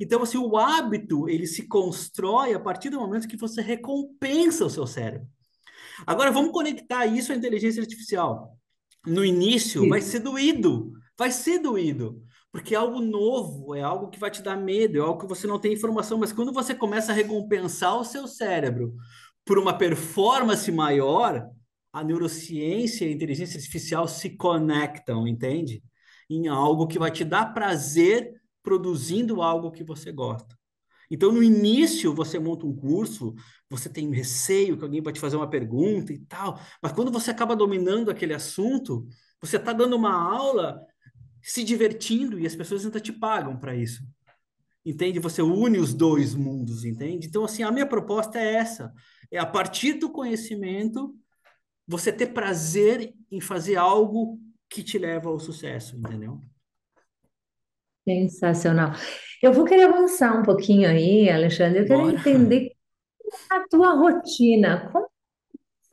Então, assim, o hábito, ele se constrói a partir do momento que você recompensa o seu cérebro. Agora, vamos conectar isso à inteligência artificial. No início, Isso. vai ser doído, porque é algo novo, é algo que vai te dar medo, é algo que você não tem informação, mas quando você começa a recompensar o seu cérebro por uma performance maior, a neurociência e a inteligência artificial se conectam, entende? Em algo que vai te dar prazer produzindo algo que você gosta. Então, no início, você monta um curso, você tem receio que alguém vai te fazer uma pergunta e tal, mas quando você acaba dominando aquele assunto, você está dando uma aula se divertindo e as pessoas ainda te pagam para isso. Entende? Você une os dois mundos, entende? Então, assim, a minha proposta é essa: é a partir do conhecimento, você ter prazer em fazer algo que te leva ao sucesso, entendeu? Sensacional. Eu vou querer avançar um pouquinho aí, Alexandre. Eu quero Bora. entender a tua rotina.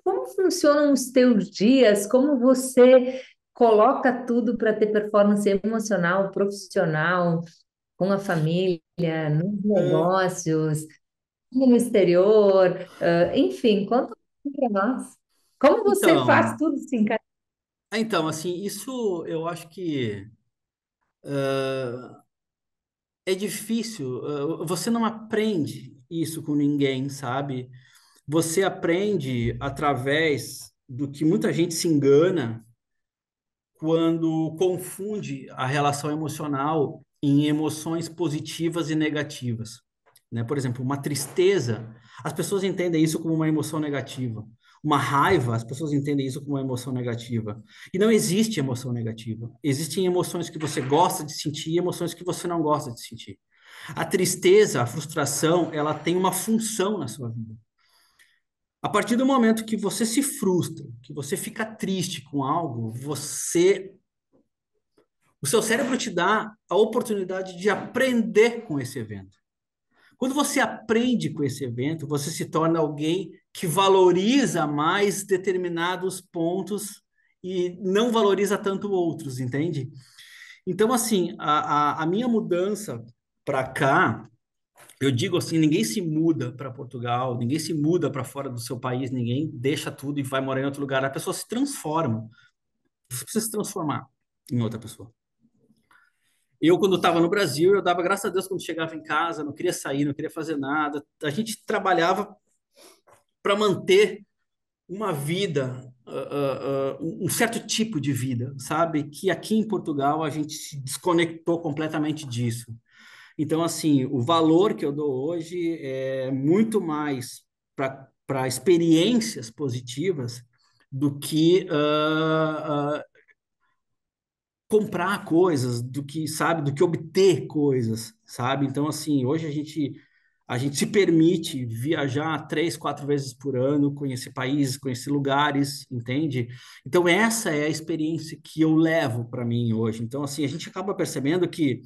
Como funcionam os teus dias? Como você coloca tudo para ter performance emocional, profissional, com a família, nos Ah, negócios, no exterior? Enfim, conta para nós. Como você faz então, tudo se encaixar? assim, isso eu acho que é difícil. Você não aprende isso com ninguém, sabe? Você aprende através do que muita gente se engana quando confunde a relação emocional em emoções positivas e negativas, né? Por exemplo, uma tristeza, as pessoas entendem isso como uma emoção negativa. Uma raiva, as pessoas entendem isso como uma emoção negativa. E não existe emoção negativa. Existem emoções que você gosta de sentir e emoções que você não gosta de sentir. A tristeza, a frustração, ela tem uma função na sua vida. A partir do momento que você se frustra, que você fica triste com algo, o seu cérebro te dá a oportunidade de aprender com esse evento. Quando você aprende com esse evento, você se torna alguém que valoriza mais determinados pontos e não valoriza tanto outros, entende? Então, assim, a minha mudança para cá, eu digo assim, ninguém se muda para Portugal, ninguém se muda para fora do seu país, ninguém deixa tudo e vai morar em outro lugar. A pessoa se transforma. Você precisa se transformar em outra pessoa. Eu, quando estava no Brasil, eu dava graças a Deus quando chegava em casa, não queria sair, não queria fazer nada. A gente trabalhava para manter uma vida, um certo tipo de vida, sabe? Que aqui em Portugal a gente se desconectou completamente disso. Então, assim, o valor que eu dou hoje é muito mais para experiências positivas do que comprar coisas, do que, sabe, do que obter coisas, sabe? Então, assim, hoje a gente se permite viajar 3, 4 vezes por ano, conhecer países, conhecer lugares, entende? Então, essa é a experiência que eu levo para mim hoje. Então, assim, a gente acaba percebendo que,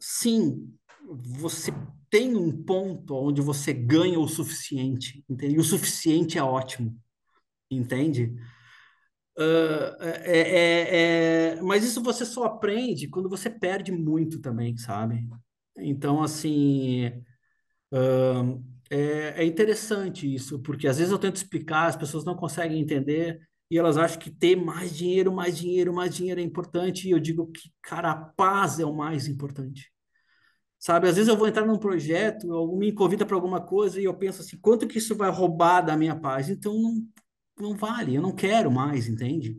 sim, você tem um ponto onde você ganha o suficiente, entende? E o suficiente é ótimo, entende? Mas isso você só aprende quando você perde muito também, sabe? Então, assim, é interessante isso, porque às vezes eu tento explicar, as pessoas não conseguem entender e elas acham que ter mais dinheiro, mais dinheiro, mais dinheiro é importante, e eu digo que, cara, a paz é o mais importante. Sabe, às vezes eu vou entrar num projeto, ou me convida para alguma coisa e eu penso assim, quanto que isso vai roubar da minha paz? Então não vale, eu não quero mais, entende?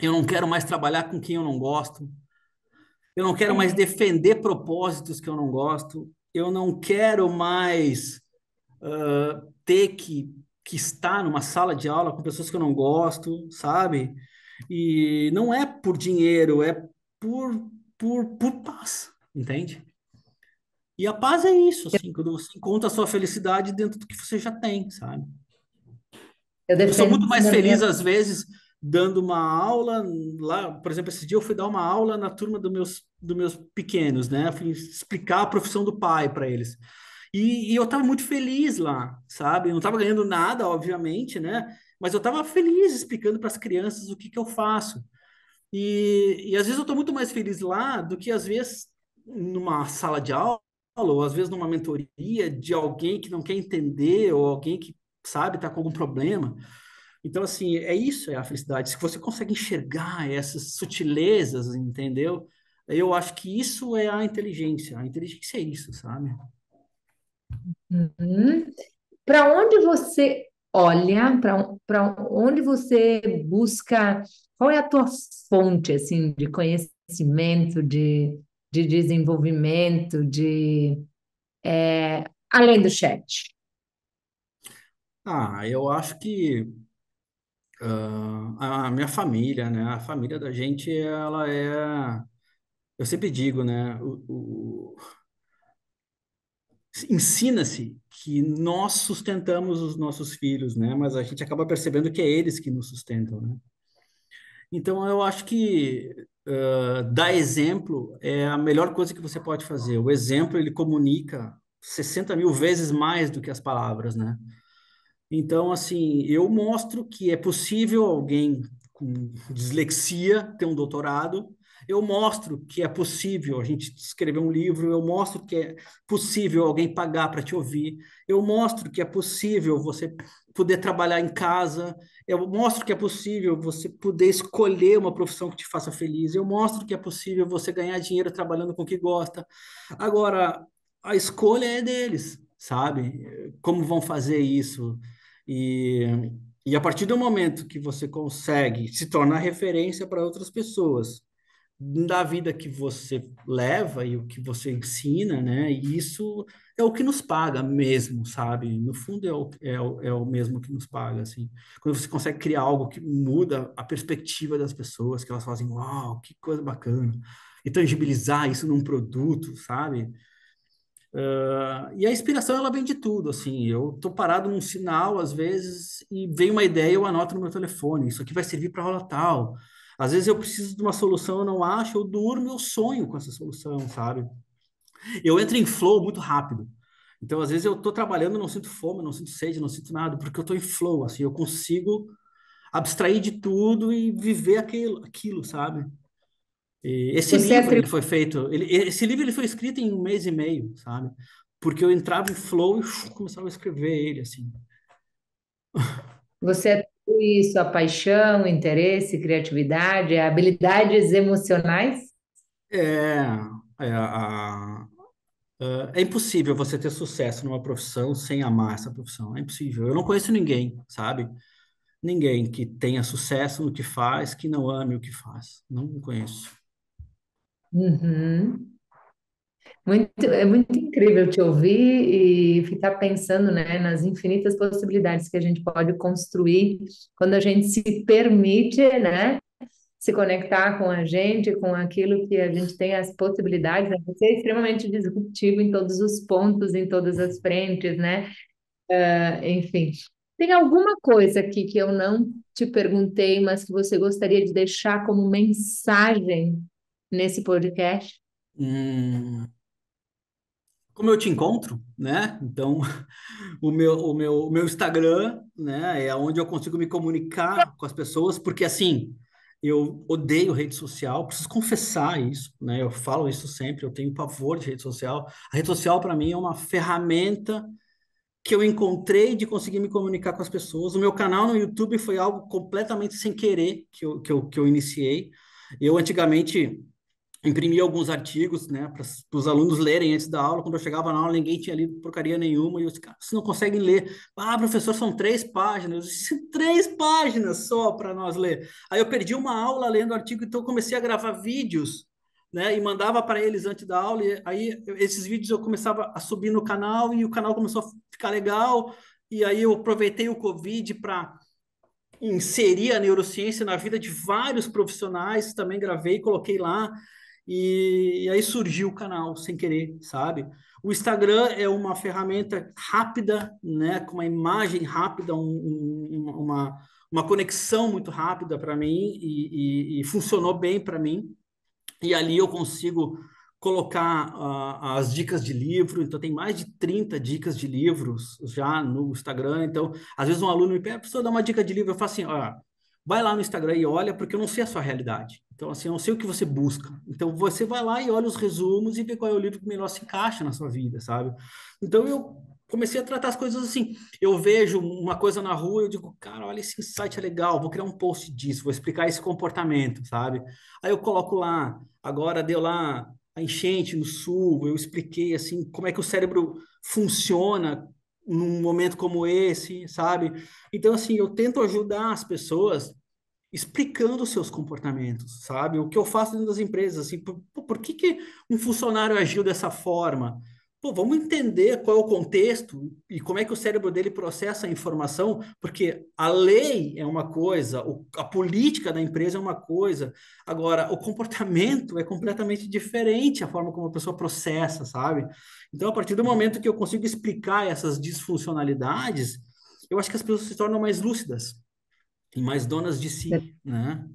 Eu não quero mais trabalhar com quem eu não gosto. Eu não quero mais É, defender propósitos que eu não gosto. Eu não quero mais ter que estar numa sala de aula com pessoas que eu não gosto, sabe? E não é por dinheiro, é por, por paz, entende? E a paz é isso, assim, quando você encontra a sua felicidade dentro do que você já tem, sabe? eu Eu sou defendo muito isso mais na feliz, minha. às vezes, dando uma aula lá. Por exemplo, esse dia eu fui dar uma aula na turma dos meus pequenos, né? Fui explicar a profissão do pai para eles. E eu estava muito feliz lá, sabe? Eu não estava ganhando nada, obviamente, né? Mas eu estava feliz explicando para as crianças o que que eu faço. E às vezes eu estou muito mais feliz lá do que às vezes numa sala de aula, ou às vezes numa mentoria de alguém que não quer entender, ou alguém que, sabe, está com algum problema. Então, assim, é isso, é a felicidade. Se você consegue enxergar essas sutilezas, entendeu? Eu acho que isso é a inteligência. A inteligência é isso, sabe? Para onde você olha, para onde você busca, qual é a tua fonte assim de conhecimento, de de desenvolvimento, além do chat? Eu acho que a minha família, né? A família da gente, ela é. Eu sempre digo, né? Ensina-se que nós sustentamos os nossos filhos, né? Mas a gente acaba percebendo que é eles que nos sustentam, né? Então, eu acho que dar exemplo é a melhor coisa que você pode fazer. O exemplo, ele comunica 60 mil vezes mais do que as palavras, né? Então, assim, eu mostro que é possível alguém com dislexia ter um doutorado. Eu mostro que é possível a gente escrever um livro. Eu mostro que é possível alguém pagar para te ouvir. Eu mostro que é possível você poder trabalhar em casa. Eu mostro que é possível você poder escolher uma profissão que te faça feliz. Eu mostro que é possível você ganhar dinheiro trabalhando com o que gosta. Agora, a escolha é deles, sabe? Como vão fazer isso? E, e a partir do momento que você consegue se tornar referência para outras pessoas, da vida que você leva e o que você ensina, né? E isso é o que nos paga mesmo, sabe? No fundo é o mesmo que nos paga, assim. Quando você consegue criar algo que muda a perspectiva das pessoas, que elas fazem, uau, que coisa bacana. E tangibilizar isso num produto, sabe? E a inspiração, ela vem de tudo, assim, eu tô parado num sinal, às vezes, e vem uma ideia, eu anoto no meu telefone, isso aqui vai servir para aula tal. Às vezes eu preciso de uma solução, eu não acho, eu durmo, eu sonho com essa solução, sabe? Eu entro em flow muito rápido. Então, às vezes eu tô trabalhando, não sinto fome, não sinto sede, não sinto nada, porque eu tô em flow, assim, eu consigo abstrair de tudo e viver aquilo, sabe? E esse Você livro, ele atribui, foi feito, esse livro ele foi escrito em um mês e meio, sabe? Porque eu entrava em flow e começava a escrever ele, assim. você atribui isso à paixão, interesse, criatividade, a habilidades emocionais? É, é, é impossível você ter sucesso numa profissão sem amar essa profissão. É impossível. Eu não conheço ninguém, sabe? Ninguém que tenha sucesso no que faz, que não ame o que faz. Não conheço. Uhum. É muito incrível te ouvir e ficar pensando, né, nas infinitas possibilidades que a gente pode construir quando a gente se permite, né, se conectar com a gente, com aquilo que a gente tem as possibilidades, né? Você é extremamente disruptivo em todos os pontos, em todas as frentes, né? Enfim, tem alguma coisa aqui que eu não te perguntei, mas que você gostaria de deixar como mensagem nesse podcast? Hum, como eu te encontro, né? Então, o meu Instagram, né, é onde eu consigo me comunicar com as pessoas, porque assim, eu odeio rede social, preciso confessar isso, né? Eu falo isso sempre, eu tenho pavor de rede social. A rede social, para mim, é uma ferramenta que eu encontrei de conseguir me comunicar com as pessoas. O meu canal no YouTube foi algo completamente sem querer que eu iniciei. Eu, antigamente, imprimi alguns artigos, né, para os alunos lerem antes da aula. Quando eu chegava na aula, ninguém tinha lido porcaria nenhuma. E os caras, vocês não conseguem ler. Ah, professor, são 3 páginas. Eu disse, 3 páginas só para nós ler. Aí eu perdi uma aula lendo artigo, então eu comecei a gravar vídeos, né, e mandava para eles antes da aula. E aí esses vídeos eu começava a subir no canal e o canal começou a ficar legal. E aí eu aproveitei o Covid para inserir a neurociência na vida de vários profissionais, também gravei, coloquei lá, e aí surgiu o canal sem querer, sabe? O Instagram é uma ferramenta rápida, né, com uma imagem rápida, uma conexão muito rápida para mim, e funcionou bem para mim. E ali eu consigo colocar as dicas de livro. Então, tem mais de 30 dicas de livros já no Instagram. Então, às vezes um aluno me pede, professor, dá uma dica de livro. Eu falo assim, ó, vai lá no Instagram e olha, porque eu não sei a sua realidade. Então, assim, eu não sei o que você busca. Então, você vai lá e olha os resumos e vê qual é o livro que melhor se encaixa na sua vida, sabe? Então, eu comecei a tratar as coisas assim. Eu vejo uma coisa na rua, eu digo, cara, olha, esse insight é legal, vou criar um post disso, vou explicar esse comportamento, sabe? Aí eu coloco lá, agora deu lá a enchente no sul, eu expliquei assim como é que o cérebro funciona num momento como esse, sabe? Então assim, eu tento ajudar as pessoas explicando os seus comportamentos, sabe? O que eu faço dentro das empresas, assim, por que que um funcionário agiu dessa forma? Pô, vamos entender qual é o contexto e como é que o cérebro dele processa a informação, porque a lei é uma coisa, a política da empresa é uma coisa, agora o comportamento é completamente diferente, a forma como a pessoa processa, sabe? Então, a partir do momento que eu consigo explicar essas disfuncionalidades, eu acho que as pessoas se tornam mais lúcidas e mais donas de si, né?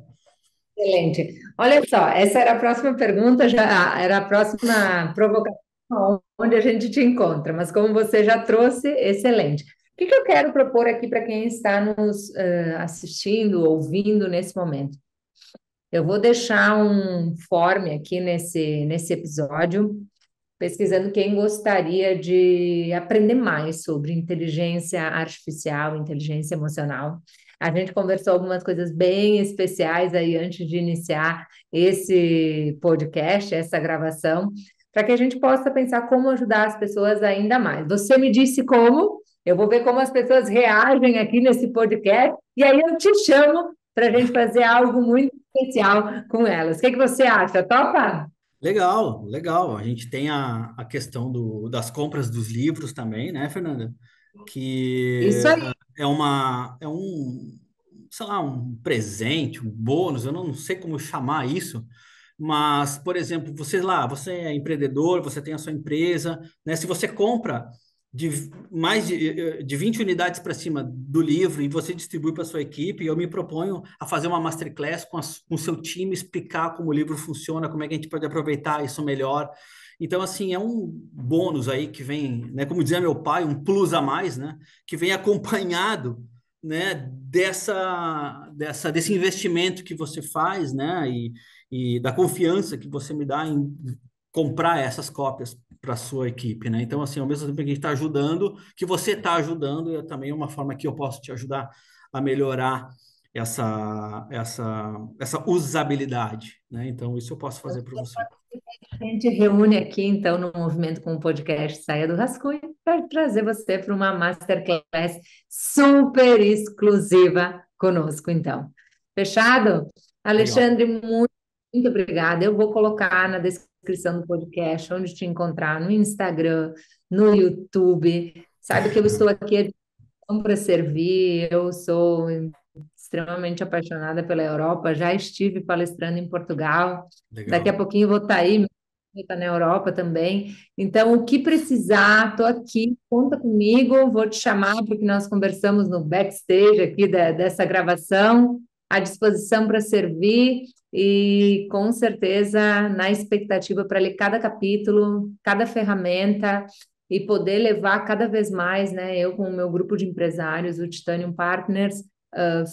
Excelente. Olha só, essa era a próxima pergunta, já era a próxima provocação onde a gente te encontra, mas como você já trouxe, excelente. O que que eu quero propor aqui para quem está nos assistindo, ouvindo nesse momento? Eu vou deixar um form aqui nesse episódio, pesquisando quem gostaria de aprender mais sobre inteligência artificial, inteligência emocional. A gente conversou algumas coisas bem especiais aí antes de iniciar esse podcast, essa gravação, para que a gente possa pensar como ajudar as pessoas ainda mais. Você me disse como, eu vou ver como as pessoas reagem aqui nesse podcast, e aí eu te chamo para a gente fazer algo muito especial com elas. O que que você acha? Topa? Legal, legal. A gente tem a questão das compras dos livros também, né, Fernanda? Que Isso aí. é um, sei lá, um presente, um bônus, eu não sei como chamar isso, mas, por exemplo, você é empreendedor, você tem a sua empresa, né? Se você compra de 20 unidades para cima do livro e você distribui para sua equipe, eu me proponho a fazer uma masterclass com o seu time, explicar como o livro funciona, como é que a gente pode aproveitar isso melhor. Então, assim, é um bônus aí que vem, né? Como dizia meu pai, um plus a mais, né? Que vem acompanhado, né? Desse investimento que você faz, né? E da confiança que você me dá em comprar essas cópias para a sua equipe, né? Então, assim, ao mesmo tempo que a gente está ajudando, que você está ajudando, é também uma forma que eu posso te ajudar a melhorar essa usabilidade, né? Então, isso eu posso fazer para você. A gente reúne aqui, então, no movimento com o podcast Saia do Rascunho, para trazer você para uma masterclass super exclusiva conosco, então. Fechado? Legal. Alexandre, muito obrigada. Eu vou colocar na descrição do podcast onde te encontrar no Instagram, no YouTube. Sabe que eu estou aqui para servir, eu sou extremamente apaixonada pela Europa, já estive palestrando em Portugal, daqui a Legal. pouquinho vou estar aí, está na Europa também. Então, o que precisar, estou aqui, conta comigo, vou te chamar porque nós conversamos no backstage aqui dessa gravação, à disposição para servir e com certeza na expectativa para ler cada capítulo, cada ferramenta e poder levar cada vez mais, né? Eu com o meu grupo de empresários, o Titanium Partners,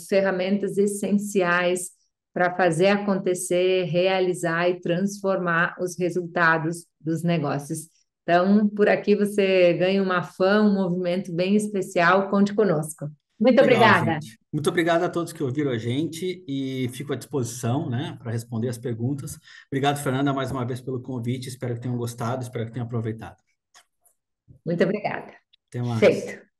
ferramentas essenciais para fazer acontecer, realizar e transformar os resultados dos negócios. Então, por aqui você ganha uma fã, um movimento bem especial. Conte conosco. Muito Legal, obrigada. gente. Muito obrigado a todos que ouviram a gente e fico à disposição, né, para responder as perguntas. Obrigado, Fernanda, mais uma vez pelo convite. Espero que tenham gostado, espero que tenham aproveitado. Muito obrigada. Até mais. Feito.